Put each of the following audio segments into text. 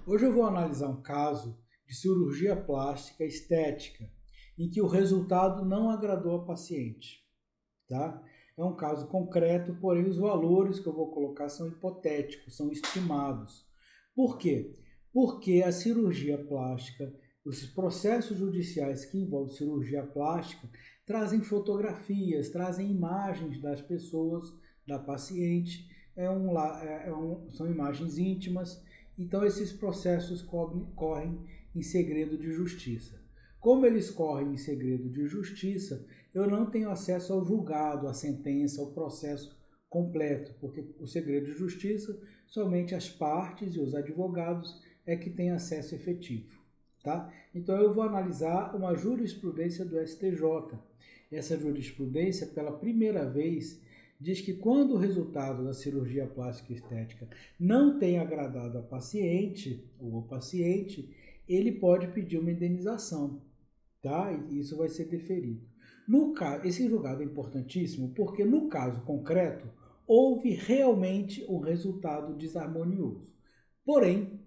Hoje eu vou analisar um caso de cirurgia plástica estética em que o resultado não agradou a paciente, tá? É um caso concreto, porém os valores que eu vou colocar são hipotéticos, são estimados. Por quê? Porque a cirurgia plástica, os processos judiciais que envolvem cirurgia plástica, trazem fotografias, trazem imagens das pessoas, da paciente, são imagens íntimas, então esses processos correm em segredo de justiça. Como eles correm em segredo de justiça, eu não tenho acesso ao julgado, à sentença, ao processo completo, porque o segredo de justiça, somente as partes e os advogados é que têm acesso efetivo. Tá? Então eu vou analisar uma jurisprudência do STJ. Essa jurisprudência, pela primeira vez, diz que quando o resultado da cirurgia plástica estética não tem agradado a paciente ou ao paciente, ele pode pedir uma indenização, tá? E isso vai ser deferido. No caso, esse julgado é importantíssimo porque no caso concreto houve realmente um resultado desarmonioso. Porém,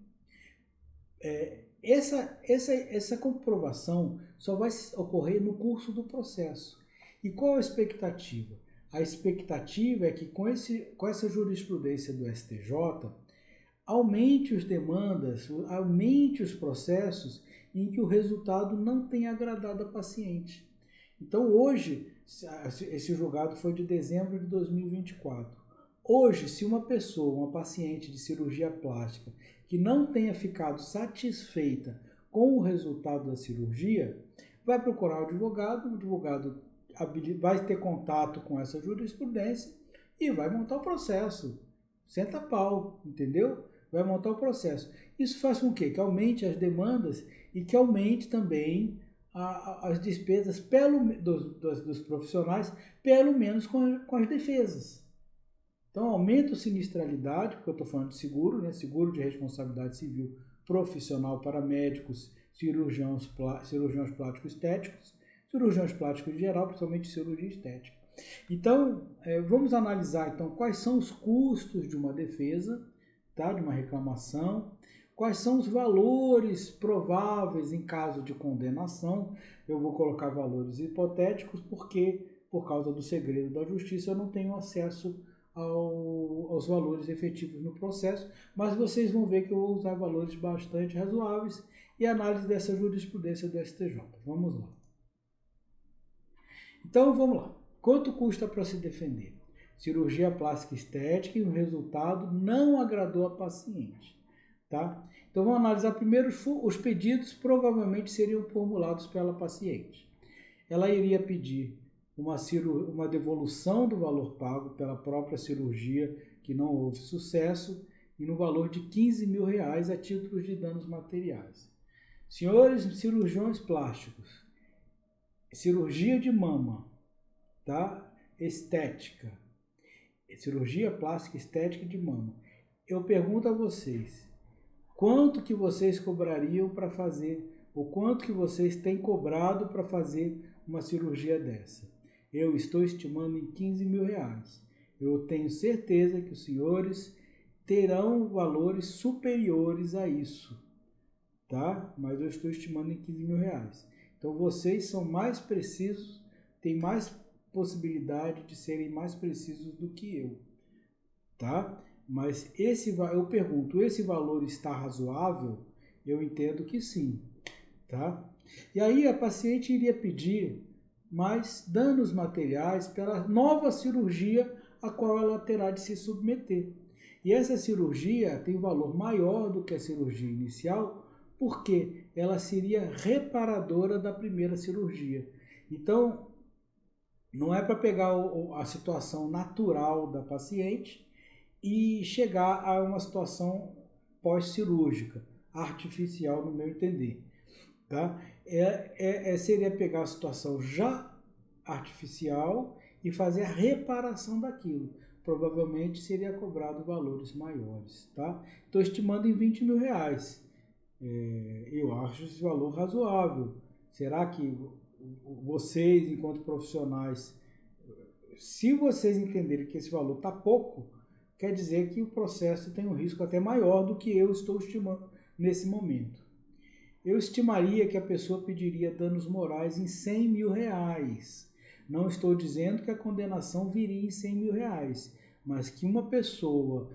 essa comprovação só vai ocorrer no curso do processo. E qual a expectativa? A expectativa é que com essa jurisprudência do STJ, aumente as demandas, aumente os processos em que o resultado não tenha agradado a paciente. Então, hoje, esse julgado foi de dezembro de 2024. Hoje, se uma pessoa, uma paciente de cirurgia plástica, que não tenha ficado satisfeita com o resultado da cirurgia, vai procurar o advogado vai ter contato com essa jurisprudência e vai montar o processo. Senta pau, entendeu? Vai montar o processo. Isso faz com que aumente as demandas e que aumente também as despesas dos profissionais, pelo menos com as defesas. Então, aumenta a sinistralidade, porque eu estou falando de seguro, né? Seguro de responsabilidade civil profissional para médicos, cirurgiões plásticos estéticos, cirurgiões plásticos em geral, principalmente cirurgia estética. Então, vamos analisar então quais são os custos de uma defesa, tá? De uma reclamação, quais são os valores prováveis em caso de condenação. Eu vou colocar valores hipotéticos porque, por causa do segredo da justiça, eu não tenho acesso aos valores efetivos no processo, mas vocês vão ver que eu vou usar valores bastante razoáveis e análise dessa jurisprudência do STJ. Vamos lá. Então, vamos lá. Quanto custa para se defender? Cirurgia plástica estética e o resultado não agradou a paciente. Tá? Então, vamos analisar primeiro os pedidos, provavelmente seriam formulados pela paciente. Ela iria pedir uma devolução do valor pago pela própria cirurgia que não houve sucesso e no valor de R$ 15.000 a título de danos materiais. Senhores cirurgiões plásticos, cirurgia de mama, tá? Estética, cirurgia plástica estética de mama. Eu pergunto a vocês, quanto que vocês cobrariam para fazer, ou quanto que vocês têm cobrado para fazer uma cirurgia dessa? Eu estou estimando em R$ 15.000. Eu tenho certeza que os senhores terão valores superiores a isso, tá? Mas eu estou estimando em R$ 15.000. Então vocês são mais precisos, têm mais possibilidade de serem mais precisos do que eu, tá? Mas eu pergunto, esse valor está razoável? Eu entendo que sim, tá? E aí a paciente iria pedir mais danos materiais pela nova cirurgia a qual ela terá de se submeter. E essa cirurgia tem valor maior do que a cirurgia inicial, porque ela seria reparadora da primeira cirurgia. Então, não é para pegar a situação natural da paciente e chegar a uma situação pós-cirúrgica, artificial no meu entender. Tá? Seria pegar a situação já artificial e fazer a reparação daquilo. Provavelmente seria cobrado valores maiores. Tá? Estou estimando em R$ 20.000. Eu acho esse valor razoável. Será que vocês, enquanto profissionais, se vocês entenderem que esse valor está pouco, quer dizer que o processo tem um risco até maior do que eu estou estimando, nesse momento. Eu estimaria que a pessoa pediria danos morais em R$100.000. Não estou dizendo que a condenação viria em R$100.000, mas que uma pessoa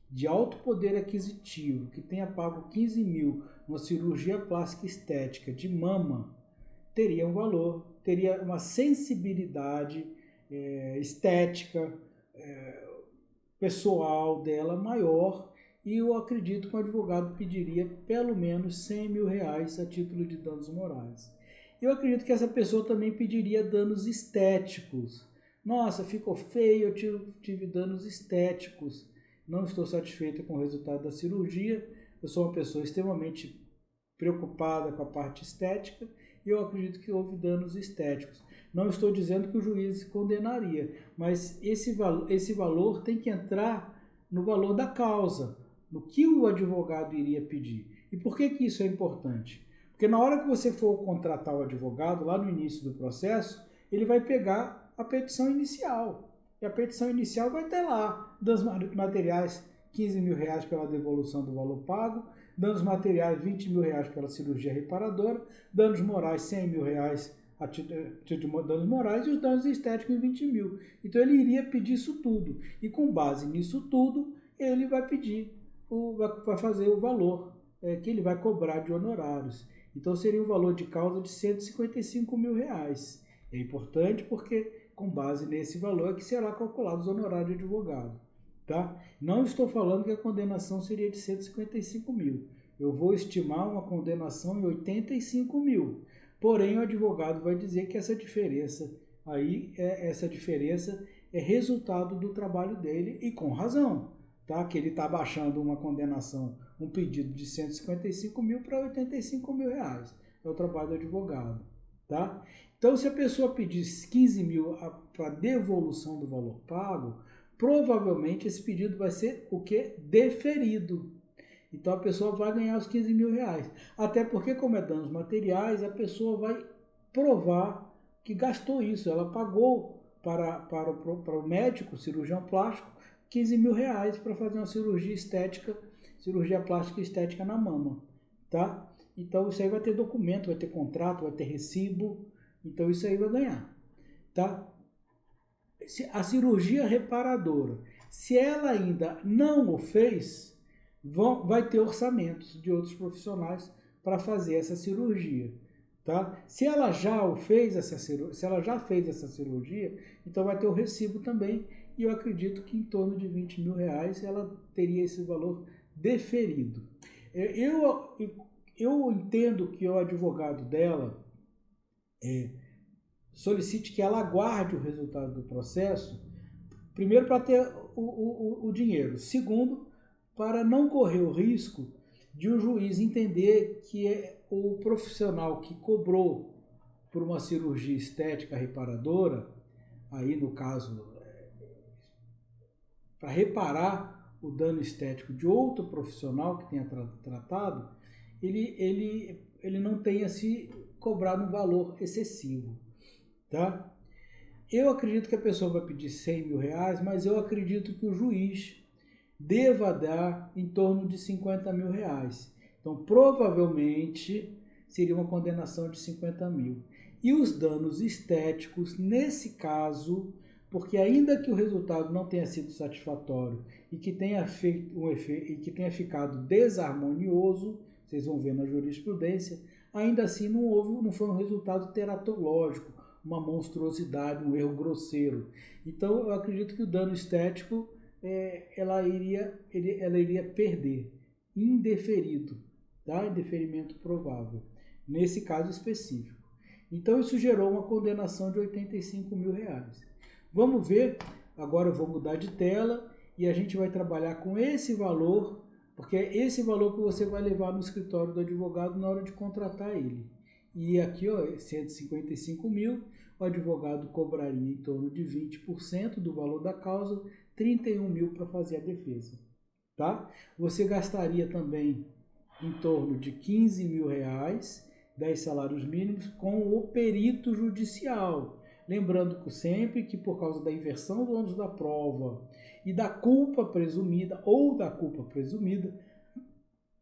de alto poder aquisitivo, que tenha pago 15 mil numa cirurgia plástica estética de mama, teria um valor, teria uma sensibilidade estética, pessoal dela maior, e eu acredito que o advogado pediria pelo menos R$100.000 a título de danos morais. Eu acredito que essa pessoa também pediria danos estéticos. Nossa, ficou feio, eu tive danos estéticos. Não estou satisfeita com o resultado da cirurgia. Eu sou uma pessoa extremamente preocupada com a parte estética e eu acredito que houve danos estéticos. Não estou dizendo que o juiz condenaria, mas esse valor tem que entrar no valor da causa, no que o advogado iria pedir. E por que isso é importante? Porque na hora que você for contratar o advogado, lá no início do processo, ele vai pegar a petição inicial. E a petição inicial vai ter lá danos materiais R$15.000 pela devolução do valor pago, danos materiais R$20.000 pela cirurgia reparadora, danos morais R$100.000 a título de danos morais e os danos estéticos em 20 mil. Então ele iria pedir isso tudo. E com base nisso tudo, ele vai pedir, vai fazer o valor que ele vai cobrar de honorários. Então seria um valor de causa de R$155.000. É importante porque com base nesse valor é que será calculado os honorários de advogado. Tá? Não estou falando que a condenação seria de 155 mil. Eu vou estimar uma condenação em 85 mil. Porém, o advogado vai dizer que essa diferença é resultado do trabalho dele e com razão. Tá? Que ele está baixando uma condenação, um pedido de 155 mil para 85 mil reais. É o trabalho do advogado. Tá? Então, se a pessoa pedir 15 mil para devolução do valor pago, provavelmente esse pedido vai ser o quê? Deferido. Então a pessoa vai ganhar os 15 mil reais. Até porque, como é danos materiais, a pessoa vai provar que gastou isso. Ela pagou para o médico, cirurgião plástico, 15 mil reais para fazer uma cirurgia estética, cirurgia plástica estética na mama. Tá? Então isso aí vai ter documento, vai ter contrato, vai ter recibo. Então isso aí vai ganhar. Tá? A cirurgia reparadora, se ela ainda não o fez, vai ter orçamentos de outros profissionais para fazer essa cirurgia. Tá? Se ela já fez essa cirurgia, então vai ter o recibo também, e eu acredito que em torno de 20 mil reais ela teria esse valor deferido. Eu entendo que o advogado dela solicite que ela aguarde o resultado do processo, primeiro para ter o dinheiro, segundo, para não correr o risco de o juiz entender que o profissional que cobrou por uma cirurgia estética reparadora, aí no caso, para reparar o dano estético de outro profissional que tenha tratado, ele não tenha se cobrado um valor excessivo. Tá? Eu acredito que a pessoa vai pedir 100 mil reais, mas eu acredito que o juiz deva dar em torno de 50 mil reais. Então, provavelmente, seria uma condenação de 50 mil. E os danos estéticos, nesse caso, porque ainda que o resultado não tenha sido satisfatório e que tenha ficado desarmonioso, vocês vão ver na jurisprudência, ainda assim não foi um resultado teratológico, uma monstruosidade, um erro grosseiro. Então, eu acredito que o dano estético ela iria perder, indeferido, tá? Indeferimento provável, nesse caso específico. Então, isso gerou uma condenação de 85 mil reais. Vamos ver, agora eu vou mudar de tela e a gente vai trabalhar com esse valor, porque é esse valor que você vai levar no escritório do advogado na hora de contratar ele. E aqui, ó, 155 mil, o advogado cobraria em torno de 20% do valor da causa, 31 mil para fazer a defesa. Tá? Você gastaria também em torno de 15 mil reais, 10 salários mínimos, com o perito judicial. Lembrando sempre que por causa da inversão do ônus da prova e da culpa presumida ou da culpa presumida,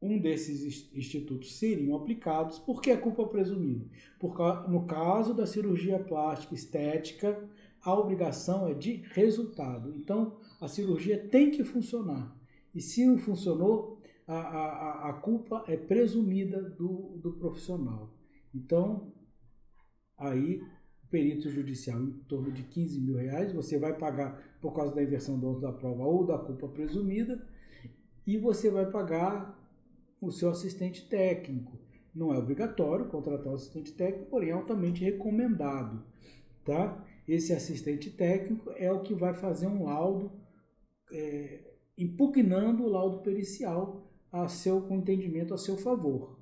um desses institutos seriam aplicados. Por que a culpa presumida? Porque no caso da cirurgia plástica estética, a obrigação é de resultado. Então, a cirurgia tem que funcionar. E se não funcionou, a culpa é presumida do profissional. Então, aí, o perito judicial em torno de R$15.000, você vai pagar por causa da inversão do ônus da prova ou da culpa presumida, e você vai pagar o seu assistente técnico. Não é obrigatório contratar o assistente técnico, porém é altamente recomendado, tá? Esse assistente técnico é o que vai fazer um laudo, impugnando o laudo pericial com entendimento a seu favor,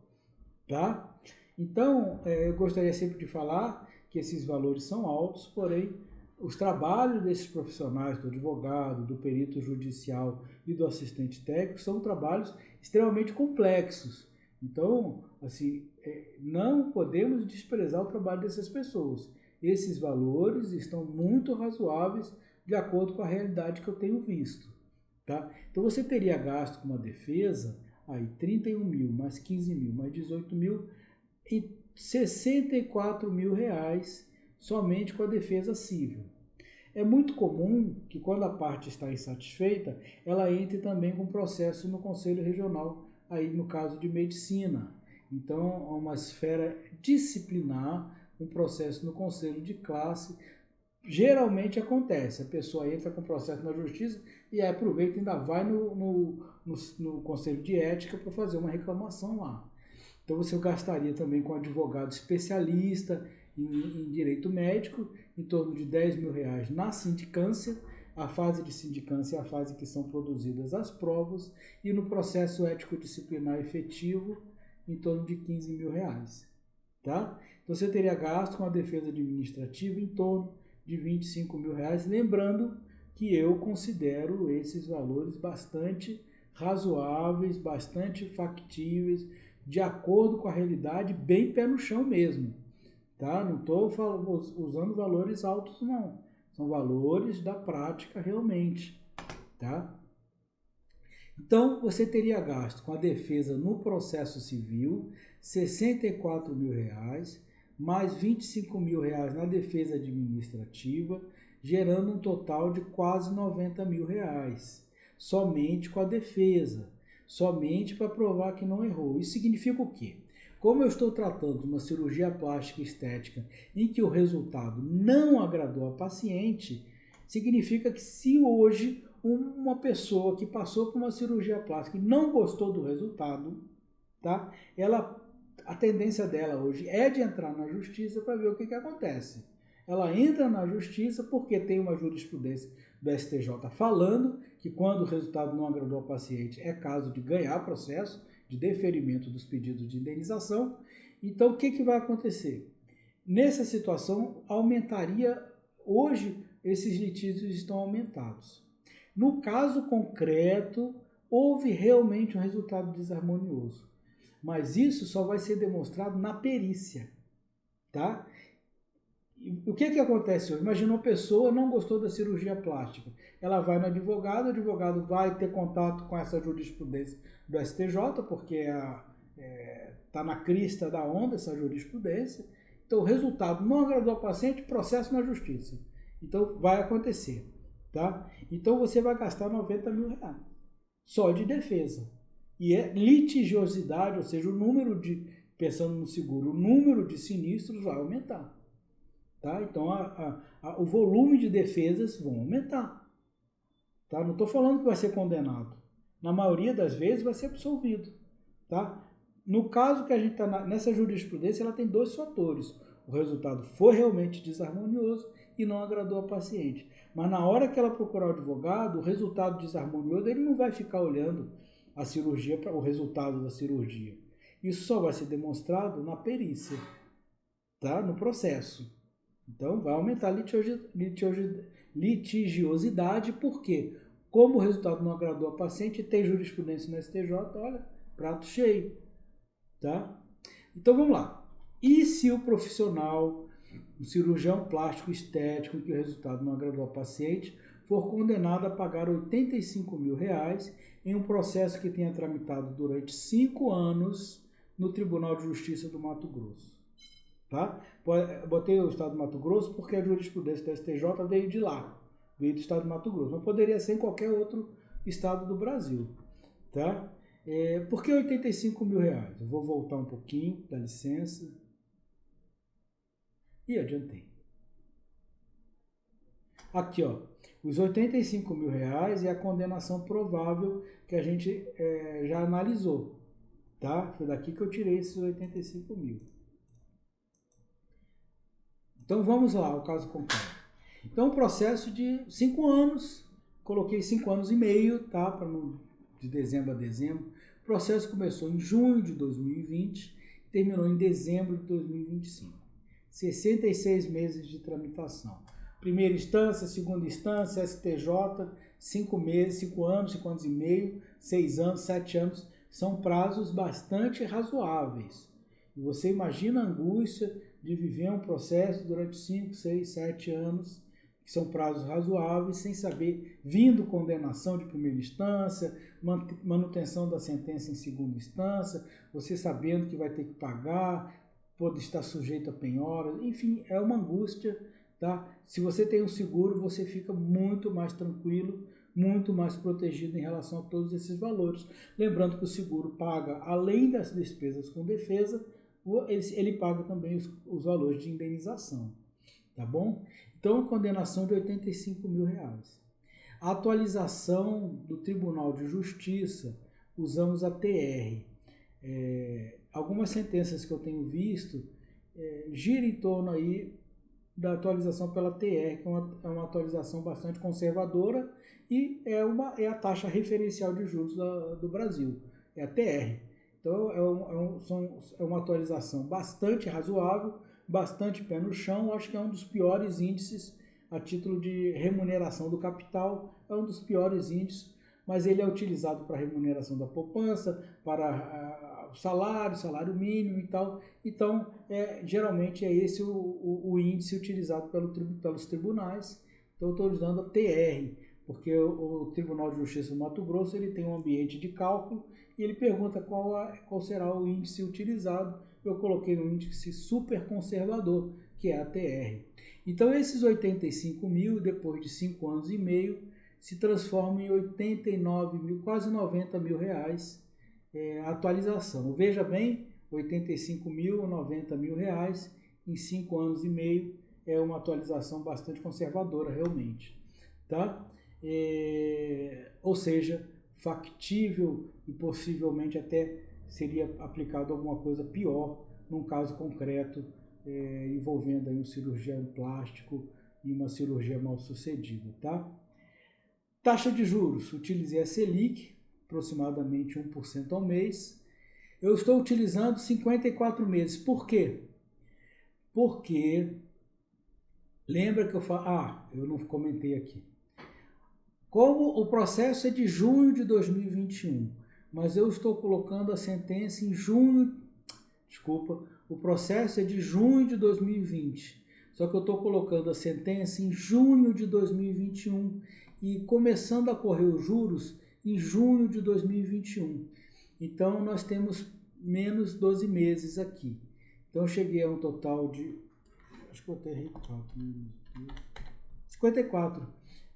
tá? Então, eu gostaria sempre de falar que esses valores são altos, porém, os trabalhos desses profissionais, do advogado, do perito judicial e do assistente técnico, são trabalhos extremamente complexos. Então, assim, não podemos desprezar o trabalho dessas pessoas. Esses valores estão muito razoáveis de acordo com a realidade que eu tenho visto, tá? Então, você teria gasto com uma defesa, aí 31.000 mais 15.000 mais 18.000 e R$64.000 somente com a defesa civil. É muito comum que quando a parte está insatisfeita, ela entre também com processo no Conselho Regional, aí no caso de medicina. Então, é uma esfera disciplinar, um processo no Conselho de Classe. Geralmente acontece, a pessoa entra com processo na justiça e aí aproveita e ainda vai no Conselho de Ética para fazer uma reclamação lá. Então você gastaria também com advogado especialista em direito médico, em torno de R$10.000 na sindicância. A fase de sindicância é a fase que são produzidas as provas, e no processo ético-disciplinar efetivo, em torno de R$15.000. Tá? Então você teria gasto com a defesa administrativa em torno de R$25.000, lembrando que eu considero esses valores bastante razoáveis, bastante factíveis, de acordo com a realidade, bem pé no chão mesmo, tá? Não estou usando valores altos, não. São valores da prática realmente, tá? Então, você teria gasto com a defesa no processo civil, R$64.000, mais R$25.000 na defesa administrativa, gerando um total de quase R$90.000, somente com a defesa. Somente para provar que não errou. Isso significa o quê? Como eu estou tratando de uma cirurgia plástica estética em que o resultado não agradou a paciente, significa que se hoje uma pessoa que passou por uma cirurgia plástica e não gostou do resultado, tá? A tendência dela hoje é de entrar na justiça para ver o que acontece. Ela entra na justiça porque tem uma jurisprudência do STJ falando que quando o resultado não agradou ao paciente é caso de ganhar processo, de deferimento dos pedidos de indenização. Então, o que vai acontecer? Nessa situação, aumentaria, hoje esses litígios estão aumentados. No caso concreto, houve realmente um resultado desarmonioso, mas isso só vai ser demonstrado na perícia, tá? O que acontece hoje? Imagina uma pessoa não gostou da cirurgia plástica. Ela vai no advogado, o advogado vai ter contato com essa jurisprudência do STJ, porque está na crista da onda essa jurisprudência. Então, o resultado não agradou ao paciente, processo na justiça. Então, vai acontecer, tá? Então, você vai gastar R$90.000 só de defesa. E é litigiosidade, ou seja, o número pensando no seguro, o número de sinistros vai aumentar. Tá? Então, o volume de defesas vão aumentar. Tá? Não estou falando que vai ser condenado. Na maioria das vezes vai ser absolvido. Tá? No caso que a gente está nessa jurisprudência, ela tem dois fatores. O resultado foi realmente desarmonioso e não agradou ao paciente. Mas na hora que ela procurar o advogado, o resultado desarmonioso, ele não vai ficar olhando a cirurgia para o resultado da cirurgia. Isso só vai ser demonstrado na perícia, tá? No processo. Então, vai aumentar a litigiosidade, porque, como o resultado não agradou ao paciente, tem jurisprudência no STJ, olha, prato cheio. Tá? Então, vamos lá. E se o profissional, o cirurgião plástico estético, em que o resultado não agradou ao paciente, for condenado a pagar R$85.000 em um processo que tenha tramitado durante 5 anos no Tribunal de Justiça do Mato Grosso. Tá? Botei o Estado do Mato Grosso porque a jurisprudência do STJ veio de lá, veio do Estado do Mato Grosso, mas poderia ser em qualquer outro estado do Brasil. Tá? Por que R$85.000? Eu vou voltar um pouquinho, dá licença. E adiantei. Aqui, ó, os R$85.000 é a condenação provável que a gente já analisou. Tá? Foi daqui que eu tirei esses 85 mil. Então vamos lá, o caso concreto. Então, um processo de 5 anos, coloquei 5 anos e meio, tá? Para não de dezembro a dezembro. O processo começou em junho de 2020, terminou em dezembro de 2025. 66 meses de tramitação. Primeira instância, segunda instância, STJ, 5 meses, 5 anos, 5 anos e meio, 6 anos, 7 anos, são prazos bastante razoáveis. E você imagina a angústia de viver um processo durante 5, 6, 7 anos, que são prazos razoáveis, sem saber, vindo condenação de primeira instância, manutenção da sentença em segunda instância, você sabendo que vai ter que pagar, pode estar sujeito a penhora, enfim, é uma angústia, tá? Se você tem um seguro, você fica muito mais tranquilo, muito mais protegido em relação a todos esses valores. Lembrando que o seguro paga, além das despesas com defesa, ele paga também os valores de indenização, tá bom? Então, condenação de R$85.000. A atualização do Tribunal de Justiça, usamos a TR. Algumas sentenças que eu tenho visto giram em torno aí da atualização pela TR, que é uma atualização bastante conservadora e é a taxa referencial de juros do Brasil, é a TR. Então é uma atualização bastante razoável, bastante pé no chão, acho que é um dos piores índices a título de remuneração do capital, é um dos piores índices, mas ele é utilizado para remuneração da poupança, para salário mínimo e tal. Então, geralmente é esse o índice utilizado pelos tribunais. Então, eu estou usando a TR, porque o Tribunal de Justiça do Mato Grosso ele tem um ambiente de cálculo e ele pergunta qual será o índice utilizado. Eu coloquei um índice super conservador, que é a TR. Então, esses 85 mil, depois de 5 anos e meio, se transformam em 89 mil, quase 90 mil reais a atualização. Veja bem, 85 mil, 90 mil reais em 5 anos e meio é uma atualização bastante conservadora, realmente. Tá? Ou seja, factível e possivelmente até seria aplicado alguma coisa pior num caso concreto envolvendo aí um cirurgião plástico e uma cirurgia mal sucedida, tá? Taxa de juros, utilizei a Selic, aproximadamente 1% ao mês. Eu estou utilizando 54 meses. Por quê? Porque, lembra que eu falo... eu não comentei aqui. Como o processo é de junho de 2021, mas eu estou colocando a sentença em junho... Desculpa, o processo é de junho de 2020. Só que eu estou colocando a sentença em junho de 2021 e começando a correr os juros em junho de 2021. Então, nós temos menos 12 meses aqui. Então, eu cheguei a um total de... Acho que eu até errei 54.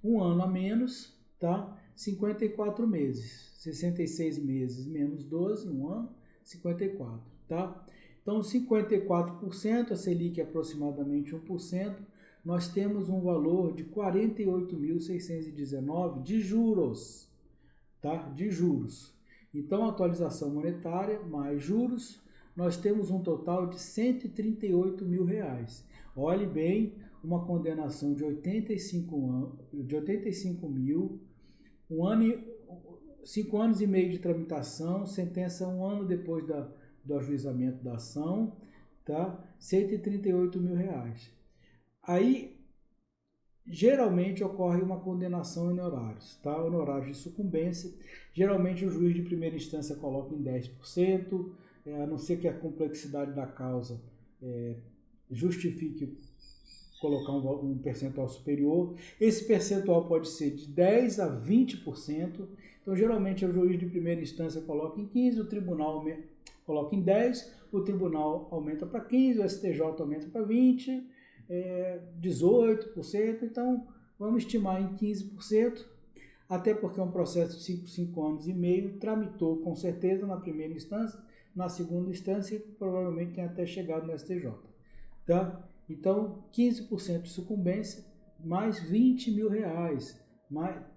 Um ano a menos, tá? 54 meses. 66 meses menos 12, um ano, 54, tá? Então, 54%, a Selic é aproximadamente 1%, nós temos um valor de 48.619 de juros, tá? De juros. Então, atualização monetária mais juros, nós temos um total de 138 mil reais. Olhe bem, uma condenação de 85 mil, 5 anos e meio de tramitação, sentença 1 ano depois do ajuizamento da ação, tá? 138 mil reais. Aí, geralmente ocorre uma condenação em honorários, tá? Honorários de sucumbência. Geralmente o juiz de primeira instância coloca em 10%, a não ser que a complexidade da causa justifique colocar um percentual superior. Esse percentual pode ser de 10% a 20%, Então, geralmente, o juiz de primeira instância coloca em 15, o tribunal coloca em 10, o tribunal aumenta para 15, o STJ aumenta para 20, 18%, então vamos estimar em 15%, até porque é um processo de 5 anos e meio, tramitou com certeza na primeira instância, na segunda instância, provavelmente tem até chegado no STJ. Tá? Então, 15% de sucumbência, mais 20 mil reais.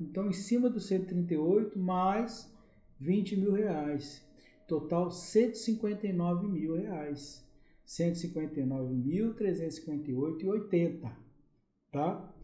Então, em cima do 138, mais 20 mil reais. Total, 159 mil reais. 159.358,80. Tá?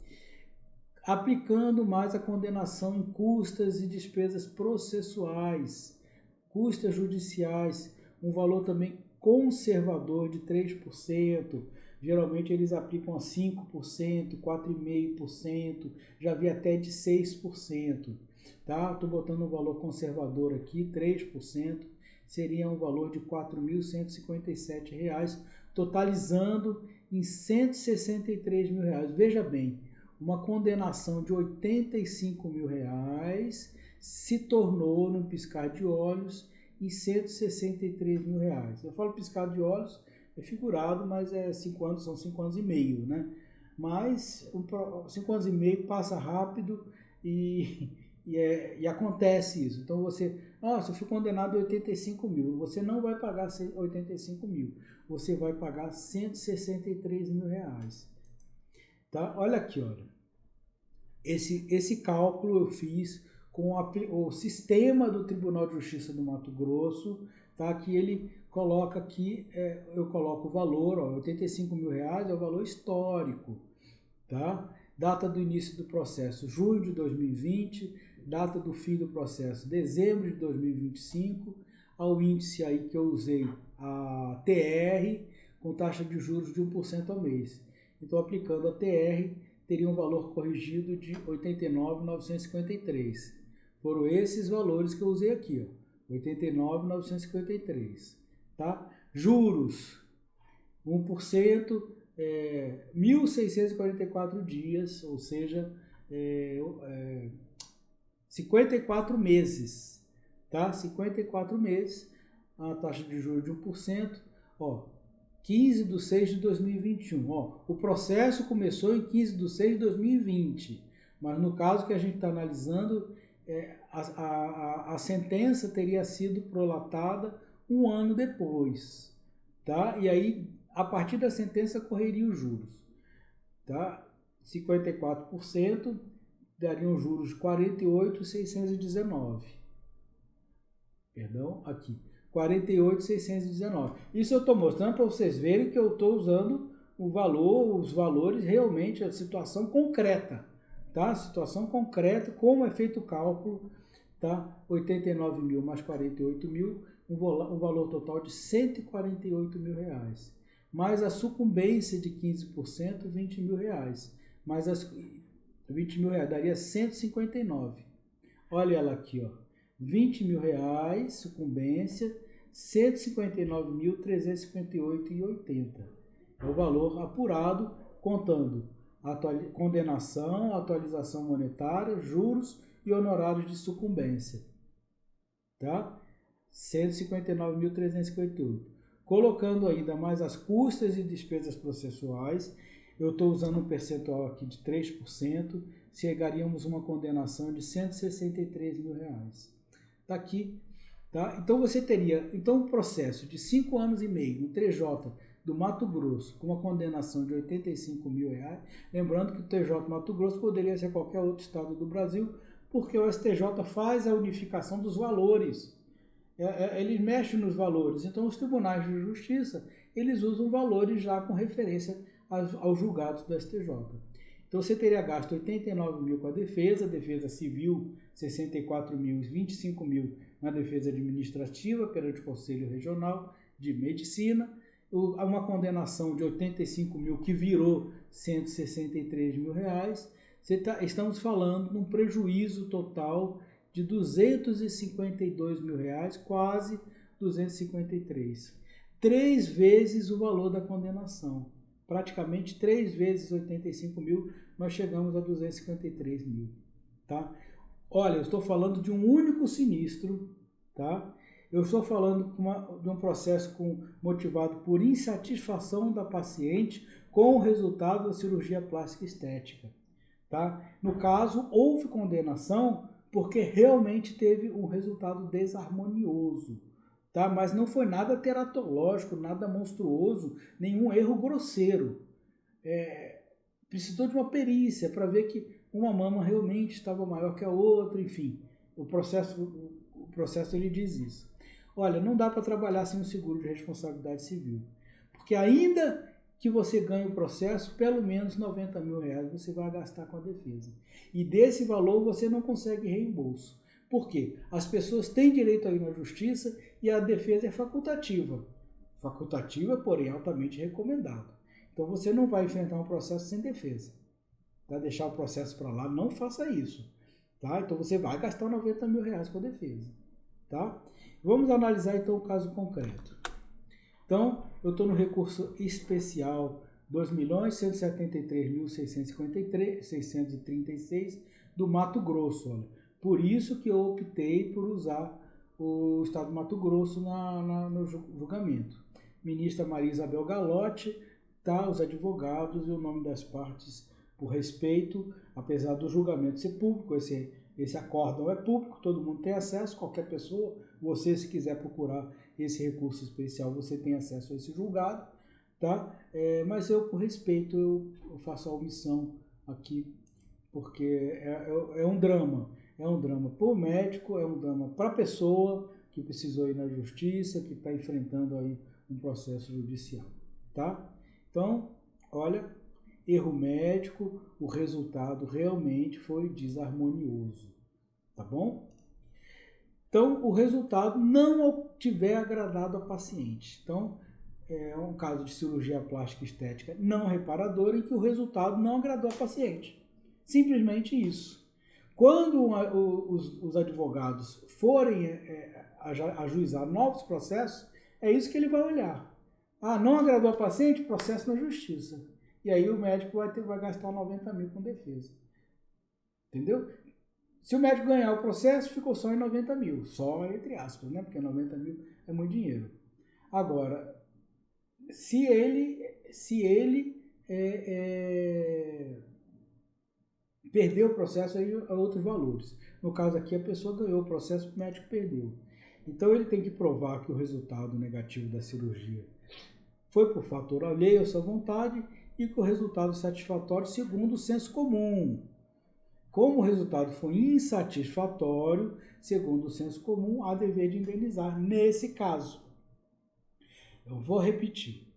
Aplicando mais a condenação em custas e despesas processuais, custas judiciais, um valor também conservador de 3%, geralmente eles aplicam a 5%, 4,5%, já vi até de 6%, tá? Estou botando um valor conservador aqui, 3%, seria um valor de R$ 4.157, totalizando em R$ 163 mil. Veja bem, uma condenação de R$ 85 mil se tornou, num piscar de olhos, em R$ 163 mil. Eu falo piscar de olhos, é figurado, mas são 5 anos e meio, né? Mas 5 anos e meio passa rápido e acontece isso. Então você, se eu fui condenado a 85 mil, você não vai pagar 85 mil, você vai pagar 163 mil reais. Tá? Olha aqui, olha. Esse cálculo eu fiz com o sistema do Tribunal de Justiça do Mato Grosso, tá? Que ele coloca aqui, eu coloco o valor, 85 mil reais é o valor histórico, tá? Data do início do processo, junho de 2020, data do fim do processo, dezembro de 2025, ao índice aí que eu usei, a TR, com taxa de juros de 1% ao mês. Então, aplicando a TR, teria um valor corrigido de 89.953. Foram esses valores que eu usei aqui, 89.953, tá? Juros, 1%, 1.644 dias, ou seja, 54 meses, tá? 54 meses, a taxa de juros de 1%, 15 de 6 de 2021. O processo começou em 15 de 6 de 2020, mas no caso que a gente está analisando, a sentença teria sido prolatada um ano depois, tá? E aí, a partir da sentença, correria os juros, tá? 54% dariam juros de 48.619. Perdão, aqui. 48.619. Isso eu estou mostrando para vocês verem que eu estou usando os valores realmente, a situação concreta, tá? Situação concreta, como é feito o cálculo, tá? 89 mil mais 48 mil, um valor total de 148 mil reais. Mais a sucumbência de 15%, 20 mil reais. Mais as 20 mil reais daria 159. Olha ela aqui, 20 mil reais, sucumbência, 159.358,80. É o valor apurado, contando condenação, atualização monetária, juros e honorários de sucumbência. Tá? 159.358. Colocando ainda mais as custas e despesas processuais, eu estou usando um percentual aqui de 3%, chegaríamos a uma condenação de 163 mil reais. Tá aqui, tá? Então você teria um processo de 5 anos e meio no TJ do Mato Grosso com uma condenação de 85 mil reais. Lembrando que o TJ do Mato Grosso poderia ser qualquer outro estado do Brasil, porque o STJ faz a unificação dos valores. Ele mexe nos valores. Então os tribunais de justiça, eles usam valores já com referência aos julgados do STJ. Então você teria gasto 89 mil com a defesa civil, 64 mil e 25 mil na defesa administrativa perante o Conselho Regional de Medicina, uma condenação de 85 mil que virou 163 mil reais. Estamos falando de um prejuízo total de 252 mil reais, quase 253. 3 vezes o valor da condenação. Praticamente 3 vezes 85 mil, nós chegamos a 253 mil. Tá? Olha, eu estou falando de um único sinistro, tá? Eu estou falando de um processo motivado por insatisfação da paciente com o resultado da cirurgia plástica estética, tá? No caso, houve condenação porque realmente teve um resultado desarmonioso, tá? Mas não foi nada teratológico, nada monstruoso, nenhum erro grosseiro. Precisou de uma perícia para ver que uma mama realmente estava maior que a outra, enfim. O processo ele diz isso. Olha, não dá para trabalhar sem um seguro de responsabilidade civil, porque ainda que você ganhe o processo, pelo menos R$90 mil você vai gastar com a defesa. E desse valor você não consegue reembolso. Por quê? As pessoas têm direito a ir na justiça e a defesa é facultativa. Facultativa, porém altamente recomendado. Então você não vai enfrentar um processo sem defesa. Tá? Deixar o processo para lá, não faça isso. Tá? Então você vai gastar R$90 mil com a defesa. Tá? Vamos analisar então o caso concreto. Então, eu estou no recurso especial 2.173.636 do Mato Grosso. Olha. Por isso que eu optei por usar o Estado do Mato Grosso no julgamento. Ministra Maria Isabel Galotti, tá, os advogados e o nome das partes por respeito, apesar do julgamento ser público, esse acórdão é público, todo mundo tem acesso, qualquer pessoa, você se quiser procurar esse recurso especial, você tem acesso a esse julgado, tá? Mas eu, por respeito, eu faço a omissão aqui, porque é um drama para o médico, é um drama para a pessoa que precisou ir na justiça, que está enfrentando aí um processo judicial, tá? Então, olha, erro médico, o resultado realmente foi desarmonioso, tá bom? Então, o resultado não tiver agradado ao paciente. Então, é um caso de cirurgia plástica estética não reparadora em que o resultado não agradou ao paciente. Simplesmente isso. Quando os advogados forem ajuizar novos processos, é isso que ele vai olhar. Ah, não agradou ao paciente? Processo na justiça. E aí o médico vai gastar R$90 mil com defesa. Entendeu? Se o médico ganhar o processo, ficou só em R$90 mil. Só entre aspas, né? Porque R$90 mil é muito dinheiro. Agora, se ele perdeu o processo, aí há outros valores. No caso aqui, a pessoa ganhou o processo, o médico perdeu. Então, ele tem que provar que o resultado negativo da cirurgia foi por fator alheio à sua vontade e que o resultado satisfatório segundo o senso comum. Como o resultado foi insatisfatório, segundo o senso comum, há dever de indenizar. Nesse caso, eu vou repetir.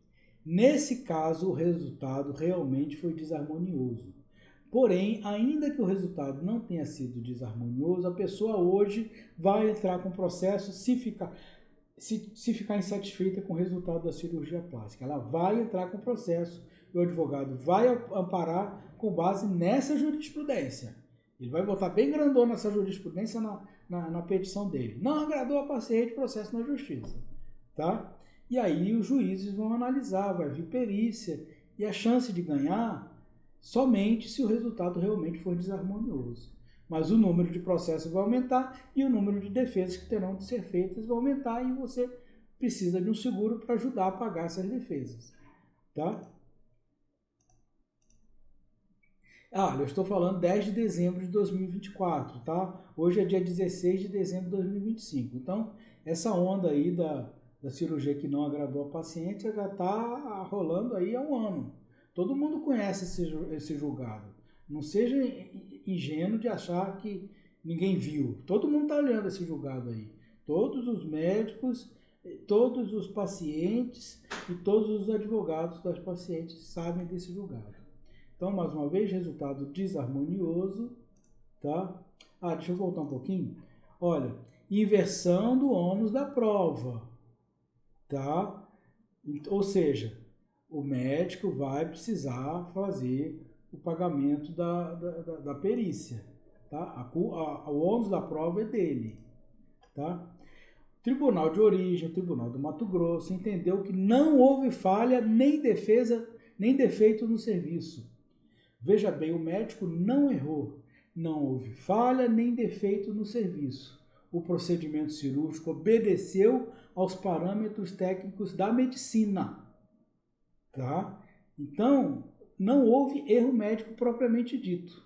Nesse caso, o resultado realmente foi desarmonioso. Porém, ainda que o resultado não tenha sido desarmonioso, a pessoa hoje vai entrar com o processo se ficar insatisfeita com o resultado da cirurgia plástica. Ela vai entrar com o processo e o advogado vai amparar com base nessa jurisprudência. Ele vai botar bem grandona essa jurisprudência na petição dele. Não agradou a paciente, processo na justiça. Tá? E aí os juízes vão analisar, vai vir perícia e a chance de ganhar somente se o resultado realmente for desarmonioso. Mas o número de processos vai aumentar e o número de defesas que terão de ser feitas vai aumentar e você precisa de um seguro para ajudar a pagar essas defesas. Tá? Olha, eu estou falando 10 de dezembro de 2024, tá? Hoje é dia 16 de dezembro de 2025. Então, essa onda aí da cirurgia que não agradou a paciente já está rolando aí há um ano. Todo mundo conhece esse julgado. Não seja ingênuo de achar que ninguém viu. Todo mundo está olhando esse julgado aí. Todos os médicos, todos os pacientes e todos os advogados das pacientes sabem desse julgado. Então, mais uma vez, resultado desarmonioso, tá? Deixa eu voltar um pouquinho. Olha, inversão do ônus da prova, tá? Ou seja, o médico vai precisar fazer o pagamento da perícia, tá? O ônus da prova é dele, tá? Tribunal de Origem, Tribunal do Mato Grosso, entendeu que não houve falha nem defesa, nem defeito no serviço. Veja bem, o médico não errou. Não houve falha nem defeito no serviço. O procedimento cirúrgico obedeceu aos parâmetros técnicos da medicina. Tá? Então, não houve erro médico propriamente dito.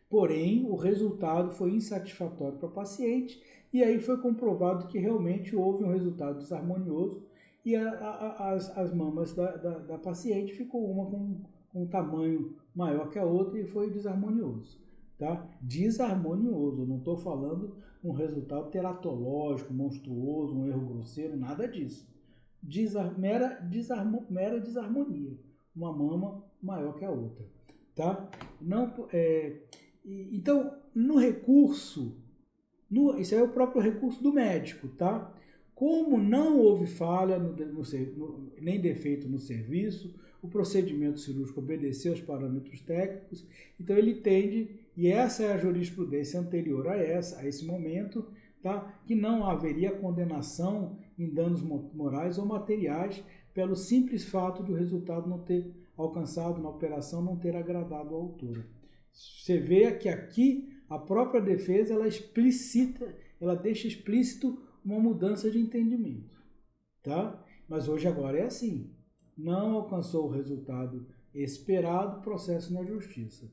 Porém, o resultado foi insatisfatório para o paciente e aí foi comprovado que realmente houve um resultado desarmonioso e as mamas da paciente ficou uma com um tamanho maior que a outra e foi desarmonioso. Tá? Desarmonioso, não estou falando um resultado teratológico, monstruoso, um erro grosseiro, nada disso. Mera desarmonia, uma mama maior que a outra. Tá? Não, então, no recurso, isso é o próprio recurso do médico, tá? Como não houve falha nem defeito no serviço, o procedimento cirúrgico obedeceu aos parâmetros técnicos, então ele tende, e essa é a jurisprudência anterior a esse momento, tá? Que não haveria condenação em danos morais ou materiais pelo simples fato de o resultado não ter alcançado na operação, não ter agradado ao autor. Você vê que aqui a própria defesa ela deixa explícito uma mudança de entendimento, tá? Mas hoje agora é assim, não alcançou o resultado esperado, processo na justiça.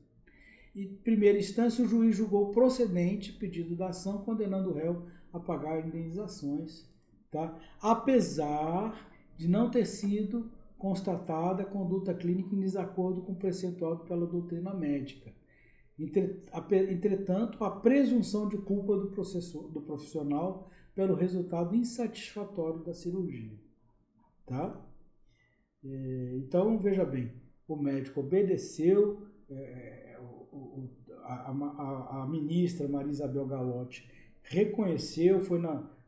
Em primeira instância, o juiz julgou procedente pedido da ação, condenando o réu a pagar indenizações, tá? Apesar de não ter sido constatada a conduta clínica em desacordo com o preceptuado pela doutrina médica. Entretanto, a presunção de culpa do profissional pelo resultado insatisfatório da cirurgia. Tá? Então, veja bem, o médico obedeceu, a ministra Maria Isabel Galotti reconheceu, foi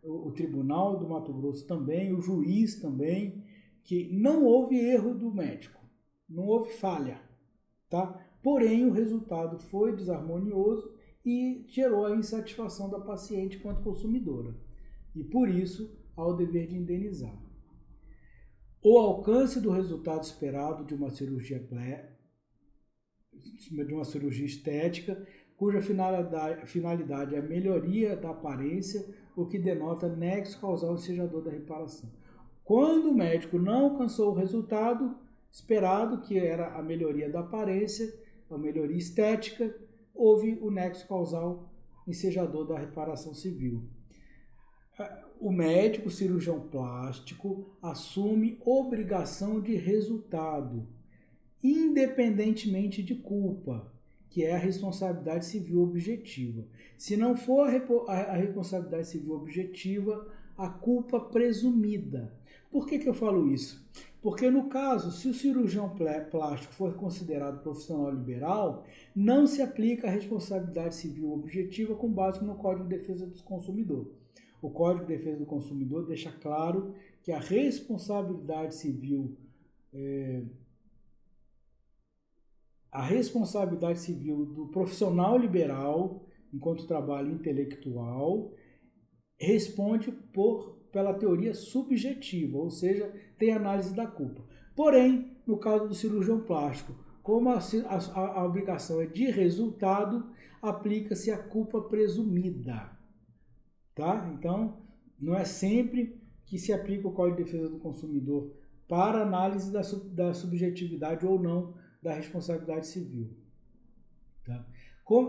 o Tribunal do Mato Grosso também, o juiz também, que não houve erro do médico, não houve falha, tá? Porém, o resultado foi desarmonioso e gerou a insatisfação da paciente quanto consumidora. E por isso, há o dever de indenizar. O alcance do resultado esperado de uma cirurgia estética, cuja finalidade é a melhoria da aparência, o que denota nexo causal ensejador da reparação. Quando o médico não alcançou o resultado esperado, que era a melhoria da aparência, a melhoria estética, houve o nexo causal ensejador da reparação civil. O médico, o cirurgião plástico, assume obrigação de resultado, independentemente de culpa, que é a responsabilidade civil objetiva. Se não for a responsabilidade civil objetiva, a culpa presumida. Por que eu falo isso? Porque no caso, se o cirurgião plástico for considerado profissional liberal, não se aplica a responsabilidade civil objetiva com base no Código de Defesa do Consumidor. O Código de Defesa do Consumidor deixa claro que a responsabilidade civil do profissional liberal, enquanto trabalho intelectual, responde pela teoria subjetiva, ou seja, tem análise da culpa. Porém, no caso do cirurgião plástico, como a obrigação é de resultado, aplica-se a culpa presumida. Tá? Então, não é sempre que se aplica o Código de Defesa do Consumidor para análise da subjetividade ou não da responsabilidade civil. Tá?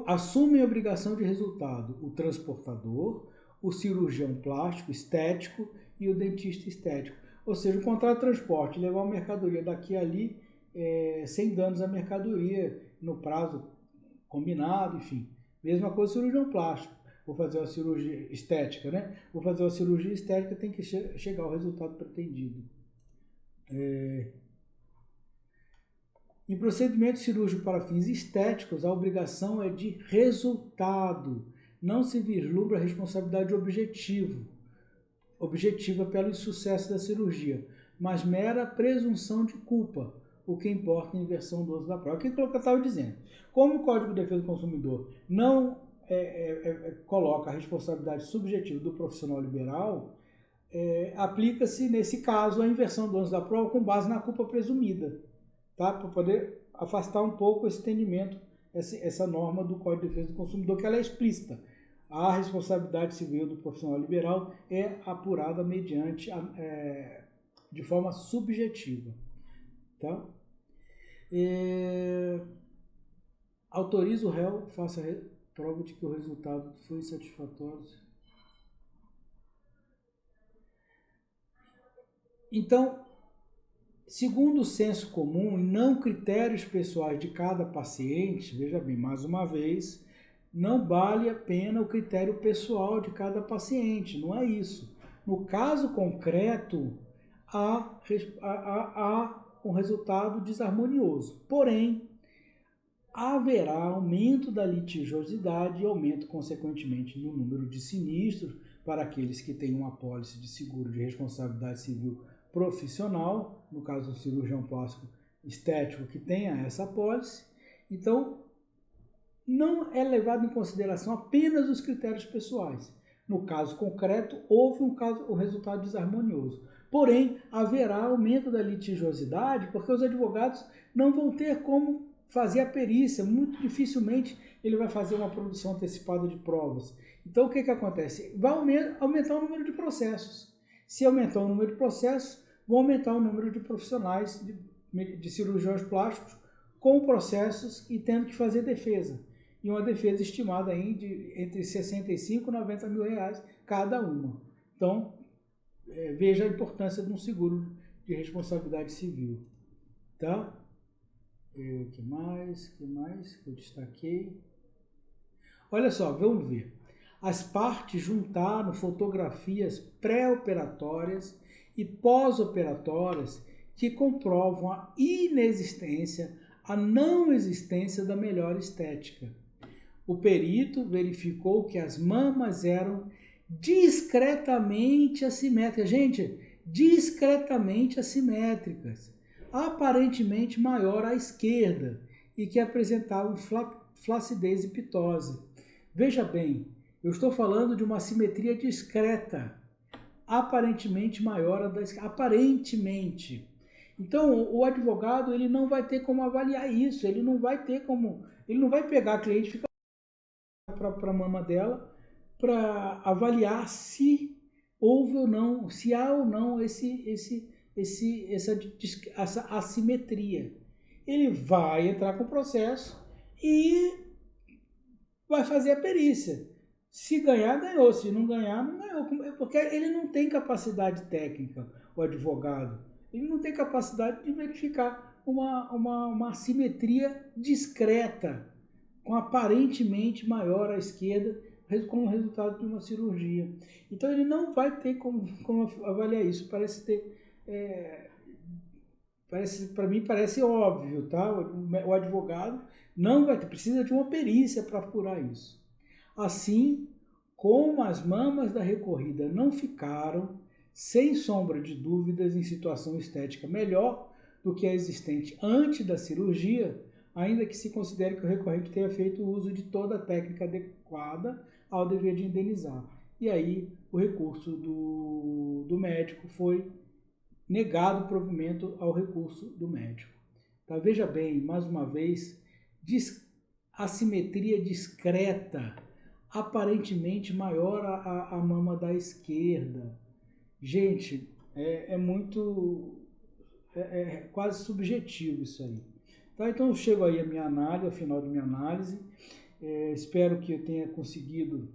Assume a obrigação de resultado o transportador, o cirurgião plástico estético e o dentista estético. Ou seja, o contrato de transporte, levar a mercadoria daqui a ali sem danos à mercadoria, no prazo combinado, enfim. Mesma coisa o cirurgião plástico. Vou fazer uma cirurgia estética, né? Vou fazer uma cirurgia estética, tem que chegar ao resultado pretendido. Em procedimento cirúrgico para fins estéticos, a obrigação é de resultado. Não se vislumbra a responsabilidade objetiva pelo insucesso da cirurgia, mas mera presunção de culpa, o que importa em inversão do uso da prova. O que eu estava dizendo? Como o Código de Defesa do Consumidor não coloca a responsabilidade subjetiva do profissional liberal, aplica-se, nesse caso, a inversão do ônus da prova com base na culpa presumida, tá? Para poder afastar um pouco esse entendimento essa norma do Código de Defesa do Consumidor, que ela é explícita. A responsabilidade civil do profissional liberal é apurada mediante, de forma subjetiva. Tá? Autoriza o réu, faça prova de que o resultado foi satisfatório. Então, segundo o senso comum e não critérios pessoais de cada paciente, veja bem, mais uma vez, não vale a pena o critério pessoal de cada paciente, não é isso. No caso concreto, há um resultado desarmonioso. Porém, haverá aumento da litigiosidade e aumento, consequentemente, no número de sinistros para aqueles que têm uma apólice de seguro de responsabilidade civil profissional, no caso do cirurgião plástico estético que tenha essa apólice. Então, não é levado em consideração apenas os critérios pessoais. No caso concreto, houve um resultado desarmonioso. Porém, haverá aumento da litigiosidade porque os advogados não vão ter como fazer a perícia. Muito dificilmente ele vai fazer uma produção antecipada de provas. Então, o que acontece? Vai aumentar o número de processos. Se aumentar o número de processos, vão aumentar o número de profissionais de cirurgiões plásticos com processos e tendo que fazer defesa. E uma defesa estimada aí de entre 65 e 90 mil reais cada uma. Então, veja a importância de um seguro de responsabilidade civil. Tá? Que mais que eu destaquei? Olha só, vamos ver. As partes juntaram fotografias pré-operatórias e pós-operatórias que comprovam a inexistência, a não existência da melhora estética. O perito verificou que as mamas eram discretamente assimétricas. Gente, discretamente assimétricas. Aparentemente maior à esquerda e que apresentavam flacidez e pitose. Veja bem, eu estou falando de uma assimetria discreta, aparentemente maior à da esquerda. Aparentemente. Então, o advogado ele não vai ter como avaliar isso, ele não vai pegar a cliente e ficar para a mama dela para avaliar se houve ou não, se há ou não essa assimetria. Ele vai entrar com o processo e vai fazer a perícia. Se ganhar, ganhou. Se não ganhar, não ganhou. Porque ele não tem capacidade técnica, o advogado. Ele não tem capacidade de verificar uma assimetria discreta, com aparentemente maior à esquerda, como resultado de uma cirurgia. Então ele não vai ter como avaliar isso. Para mim parece óbvio, tá? O advogado não vai ter, precisa de uma perícia para apurar isso. Assim, como as mamas da recorrida não ficaram, sem sombra de dúvidas, em situação estética melhor do que a existente antes da cirurgia, ainda que se considere que o recorrente tenha feito uso de toda a técnica adequada ao dever de indenizar. E aí o recurso do médico foi negado o provimento ao recurso do médico. Tá? Veja bem, mais uma vez, assimetria discreta, aparentemente maior a mama da esquerda. Gente, é quase subjetivo isso aí. Tá? Então eu chego aí à minha análise, ao final da minha análise. Espero que eu tenha conseguido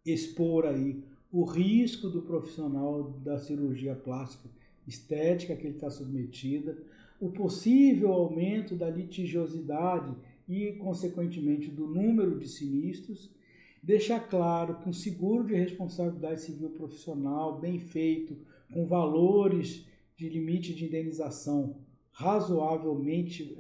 expor aí o risco do profissional da cirurgia plástica estética que ele está submetida, o possível aumento da litigiosidade e, consequentemente, do número de sinistros, deixar claro que um seguro de responsabilidade civil profissional bem feito, com valores de limite de indenização razoavelmente,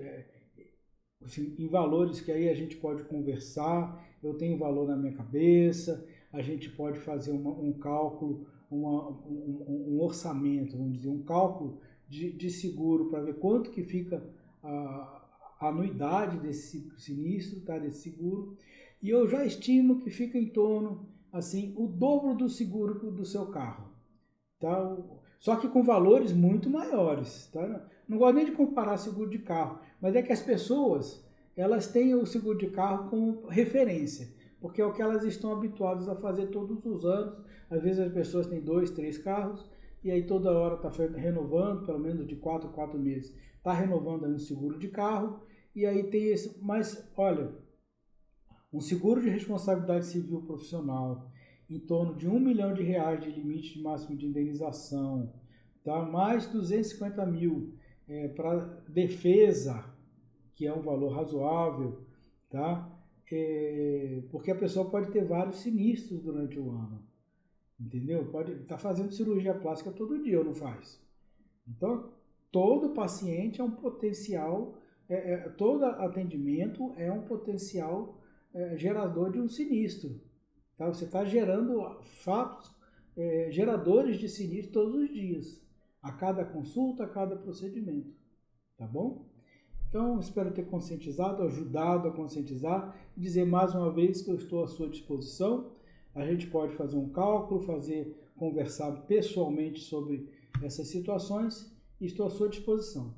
em valores que aí a gente pode conversar, eu tenho valor na minha cabeça, a gente pode fazer um cálculo, um orçamento, vamos dizer, um cálculo de seguro para ver quanto que fica a anuidade desse sinistro, tá, desse seguro, e eu já estimo que fica em torno, assim, o dobro do seguro do seu carro, tá? Só que com valores muito maiores, tá? Não gosto nem de comparar seguro de carro, mas é que as pessoas, elas têm o seguro de carro como referência, porque é o que elas estão habituadas a fazer todos os anos. Às vezes as pessoas têm 2, 3 carros, e aí toda hora está renovando, pelo menos de 4 em 4 meses, está renovando aí um seguro de carro, e aí tem esse, mas olha, um seguro de responsabilidade civil profissional, em torno de R$ 1 milhão de limite de máximo de indenização, tá? Mais 250 mil para defesa, que é um valor razoável, tá? Porque a pessoa pode ter vários sinistros durante o ano, entendeu? Pode estar fazendo cirurgia plástica todo dia ou não faz. Então, todo paciente é um potencial, todo atendimento é um potencial gerador de um sinistro. Tá? Você está gerando fatos, geradores de sinistro todos os dias, a cada consulta, a cada procedimento. Tá bom? Então, espero ter conscientizado, ajudado a conscientizar e dizer mais uma vez que eu estou à sua disposição. A gente pode fazer um cálculo, conversar pessoalmente sobre essas situações e estou à sua disposição.